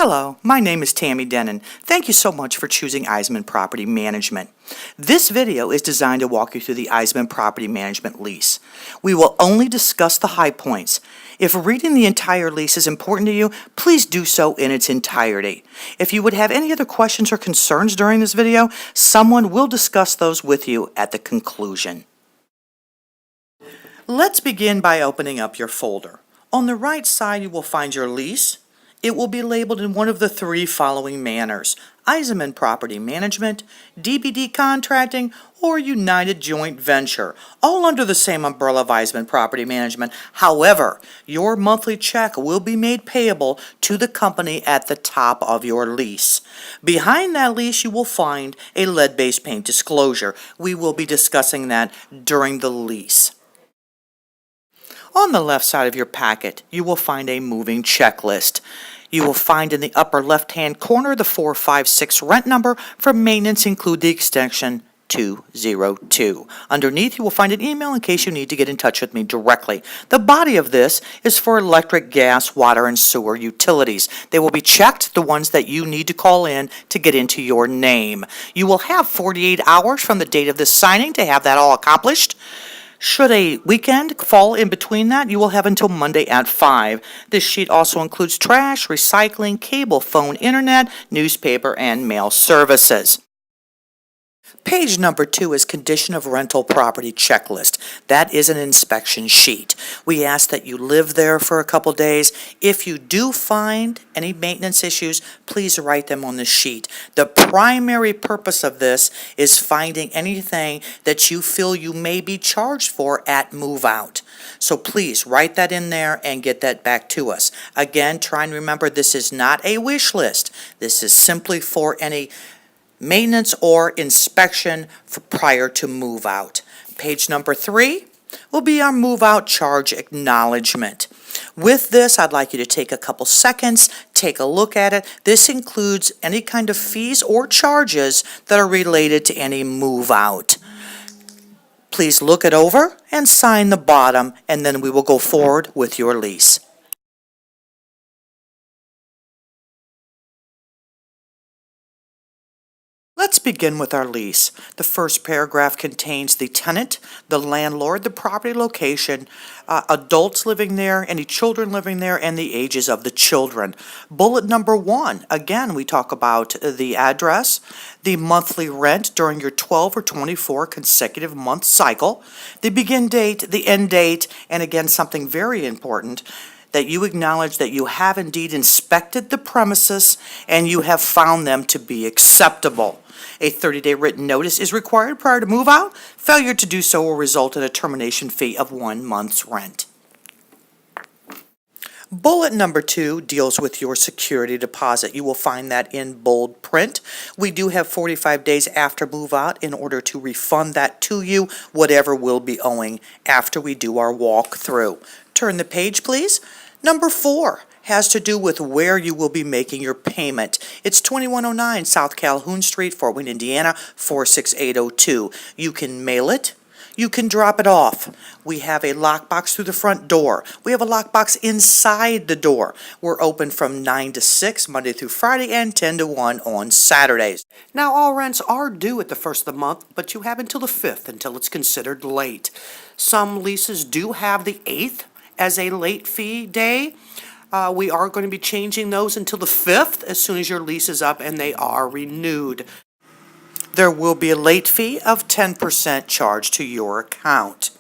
Hello, my name is Tammy Denon. Thank you so much for choosing Eisman Property Management. This video is designed to walk you through the Eisman Property Management lease. We will only discuss the high points. If reading the entire lease is important to you, please do so in its entirety. If you would have any other questions or concerns during this video, someone will discuss those with you at the conclusion. Let's begin by opening up your folder. On the right side, you will find your lease. It will be labeled in one of the three following manners: Eisman Property Management, DBD Contracting, or United Joint Venture, all under the same umbrella of Eisman Property Management. However, your monthly check will be made payable to the company at the top of your lease. Behind that lease, you will find a lead-based paint disclosure. We will be discussing that during the lease. On the left side of your packet, you will find a moving checklist. You will find in the upper left-hand corner the 456 rent number. For maintenance, include the extension 202. Underneath, you will find an email in case you need to get in touch with me directly. The body of this is for electric, gas, water, and sewer utilities. They will be checked, the ones that you need to call in to get into your name. You will have 48 hours from the date of this signing to have that all accomplished. Should a weekend fall in between that, you will have until Monday at 5. This sheet also includes trash, recycling, cable, phone, internet, newspaper, and mail services. Page number 2 is Condition of Rental Property Checklist. That is an inspection sheet. We ask that you live there for a couple days. If you do find any maintenance issues, please write them on the sheet. The primary purpose of this is finding anything that you feel you may be charged for at move out. So please write that in there and get that back to us. Again, try and remember this is not a wish list. This is simply for any maintenance or inspection for prior to move out. Page number 3 will be our move out charge acknowledgement. With this, I'd like you to take a couple seconds, take a look at it. This includes any kind of fees or charges that are related to any move out. Please look it over and sign the bottom, and then we will go forward with your lease. Let's begin with our lease. The first paragraph contains the tenant, the landlord, the property location, adults living there, any children living there, and the ages of the children. Bullet number 1, again, we talk about the address, the monthly rent during your 12 or 24 consecutive month cycle, the begin date, the end date, and again, something very important, that you acknowledge that you have indeed inspected the premises and you have found them to be acceptable. A 30-day written notice is required prior to move out. Failure to do so will result in a termination fee of 1 month's rent. Bullet number 2 deals with your security deposit. You will find that in bold print. We do have 45 days after move out in order to refund that to you, whatever will be owing after we do our walkthrough. Turn the page, please. Number 4 has to do with where you will be making your payment. It's 2109 South Calhoun Street, Fort Wayne, Indiana, 46802. You can mail it. You can drop it off. We have a lockbox through the front door. We have a lockbox inside the door. We're open from 9 to 6, Monday through Friday, and 10 to 1 on Saturdays. Now, all rents are due at the first of the month, but you have until the 5th until it's considered late. Some leases do have the 8th as a late fee day. We are going to be changing those until the 5th as soon as your lease is up and they are renewed. There will be a late fee of 10% charged to your account.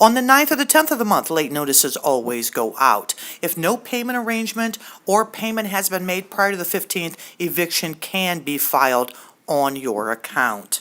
On the 9th or the 10th of the month, late notices always go out. If no payment arrangement or payment has been made prior to the 15th, eviction can be filed on your account.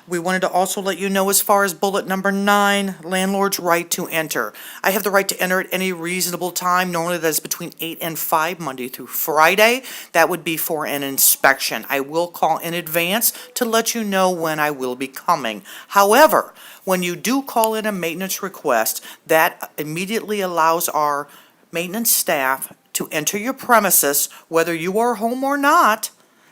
We wanted to also let you know, as far as bullet number 9, landlord's right to enter. I have the right to enter at any reasonable time. Normally that is between 8 and 5, Monday through Friday. That would be for an inspection. I will call in advance to let you know when I will be coming. However, when you do call in a maintenance request, that immediately allows our maintenance staff to enter your premises, whether you are home or not,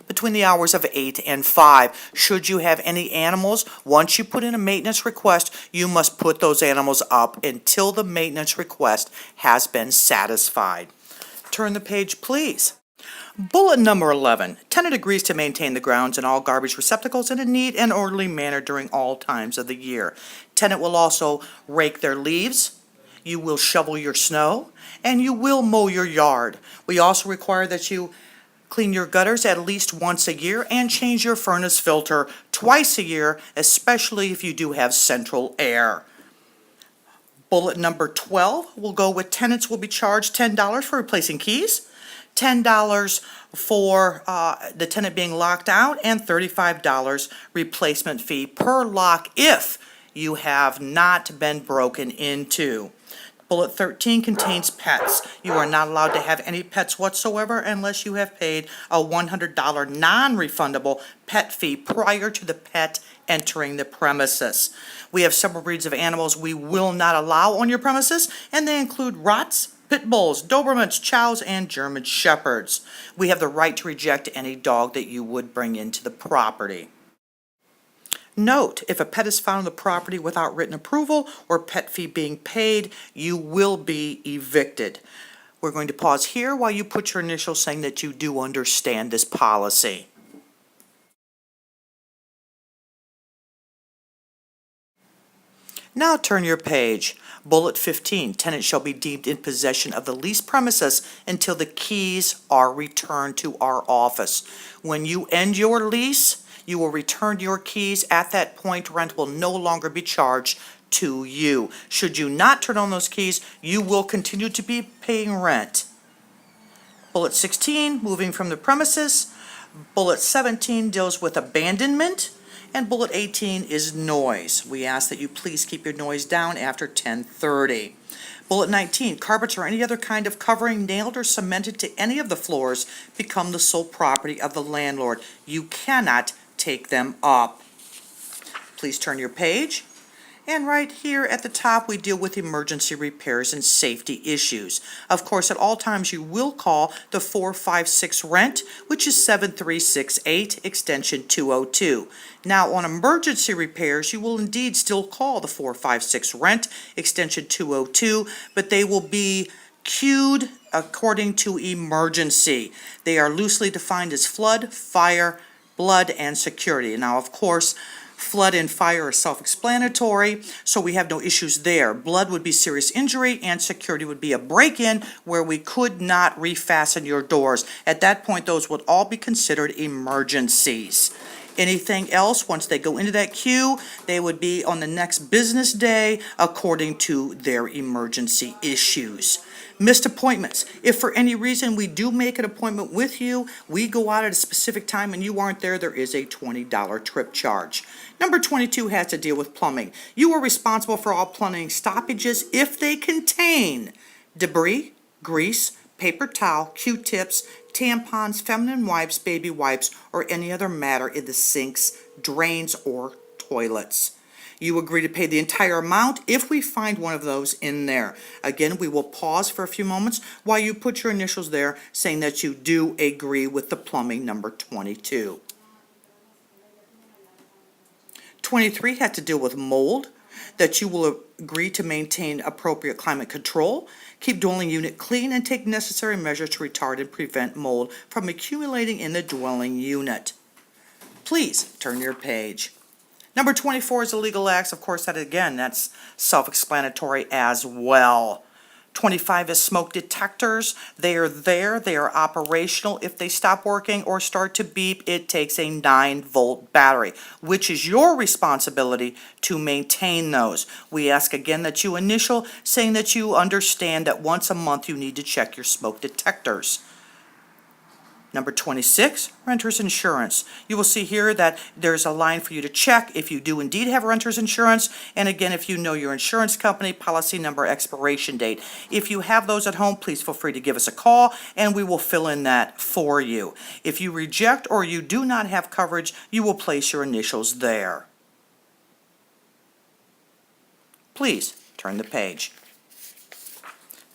between the hours of 8 and 5. Should you have any animals, once you put in a maintenance request, you must put those animals up until the maintenance request has been satisfied. Turn the page, please. Bullet number 11. Tenant agrees to maintain the grounds and all garbage receptacles in a neat and orderly manner during all times of the year. Tenant will also rake their leaves, you will shovel your snow, and you will mow your yard. We also require that you clean your gutters at least once a year and change your furnace filter twice a year, especially if you do have central air. Bullet number 12 will go with tenants will be charged $10 for replacing keys, $10 for the tenant being locked out, and $35 replacement fee per lock if you have not been broken into. Bullet 13 contains pets. You are not allowed to have any pets whatsoever unless you have paid a $100 non-refundable pet fee prior to the pet entering the premises. We have several breeds of animals we will not allow on your premises, and they include Rots, Pit Bulls, Dobermans, Chows, and German Shepherds. We have the right to reject any dog that you would bring into the property. Note, if a pet is found on the property without written approval or pet fee being paid, you will be evicted. We're going to pause here while you put your initials saying that you do understand this policy. Now turn your page. Bullet 15, tenant shall be deemed in possession of the leased premises until the keys are returned to our office. When you end your lease, you will return your keys. At that point, rent will no longer be charged to you. Should you not turn on those keys, you will continue to be paying rent. Bullet 16, moving from the premises. Bullet 17 deals with abandonment. And bullet 18 is noise. We ask that you please keep your noise down after 10:30. Bullet 19, carpets or any other kind of covering nailed or cemented to any of the floors become the sole property of the landlord. You cannot take them up. Please turn your page. And right here at the top, we deal with emergency repairs and safety issues. Of course, at all times, you will call the 456 rent, which is 7368, extension 202. Now, on emergency repairs, you will indeed still call the 456 rent, extension 202, but they will be queued according to emergency. They are loosely defined as flood, fire, blood, and security. Now, of course, flood and fire are self-explanatory, so we have no issues there. Blood would be serious injury, and security would be a break-in where we could not refasten your doors. At that point, those would all be considered emergencies. Anything else, once they go into that queue, they would be on the next business day according to their emergency issues. Missed appointments. If for any reason we do make an appointment with you, we go out at a specific time and you aren't there, there is a $20 trip charge. Number 22 has to deal with plumbing. You are responsible for all plumbing stoppages if they contain debris, grease, paper towel, Q-tips, tampons, feminine wipes, baby wipes, or any other matter in the sinks, drains, or toilets. You agree to pay the entire amount if we find one of those in there. Again, we will pause for a few moments while you put your initials there saying that you do agree with the plumbing number 22. 23 had to deal with mold, that you will agree to maintain appropriate climate control, keep dwelling unit clean, and take necessary measures to retard and prevent mold from accumulating in the dwelling unit. Please turn your page. Number 24 is illegal acts. Of course, that's self-explanatory as well. 25 is smoke detectors. They are there. They are operational. If they stop working or start to beep, it takes a 9-volt battery, which is your responsibility to maintain those. We ask again that you initial, saying that you understand that once a month you need to check your smoke detectors. Number 26, renter's insurance. You will see here that there's a line for you to check if you do indeed have renter's insurance, and again, if you know your insurance company, policy number, expiration date. If you have those at home, please feel free to give us a call, and we will fill in that for you. If you reject or you do not have coverage, you will place your initials there. Please turn the page.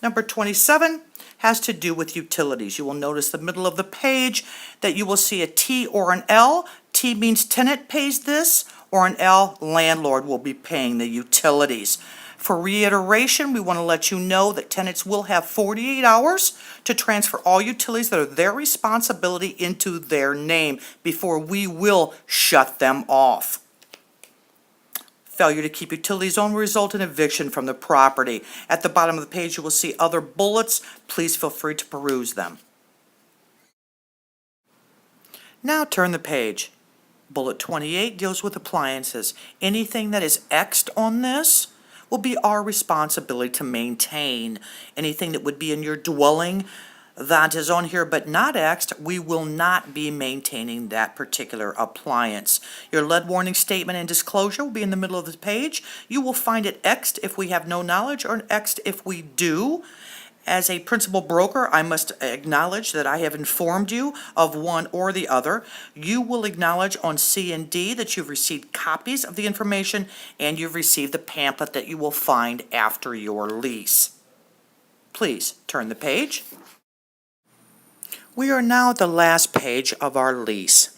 Number 27 has to do with utilities. You will notice the middle of the page that you will see a T or an L. T means tenant pays this, or an L, landlord will be paying the utilities. For reiteration, we want to let you know that tenants will have 48 hours to transfer all utilities that are their responsibility into their name before we will shut them off. Failure to keep utilities on will result in eviction from the property. At the bottom of the page, you will see other bullets. Please feel free to peruse them. Now turn the page. Bullet 28 deals with appliances. Anything that is X'd on this will be our responsibility to maintain. Anything that would be in your dwelling that is on here but not X'd, we will not be maintaining that particular appliance. Your lead warning statement and disclosure will be in the middle of the page. You will find it X'd if we have no knowledge or X'd if we do. As a principal broker, I must acknowledge that I have informed you of one or the other. You will acknowledge on C and D that you've received copies of the information and you've received the pamphlet that you will find after your lease. Please turn the page. We are now at the last page of our lease.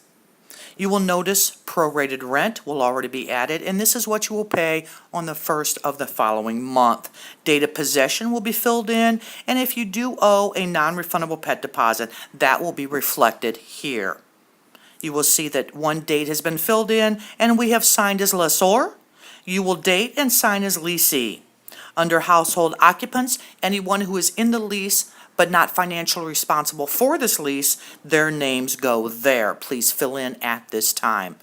You will notice prorated rent will already be added, and this is what you will pay on the first of the following month. Date of possession will be filled in, and if you do owe a non-refundable pet deposit, that will be reflected here. You will see that one date has been filled in, and we have signed as lessor. You will date and sign as leasee. Under household occupants, anyone who is in the lease but not financially responsible for this lease, their names go there. Please fill in at this time.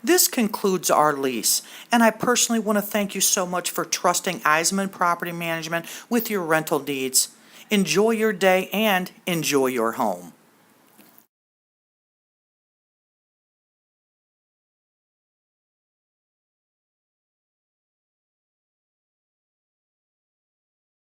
This concludes our lease, and I personally want to thank you so much for trusting Eisenman Property Management with your rental needs. Enjoy your day and enjoy your home.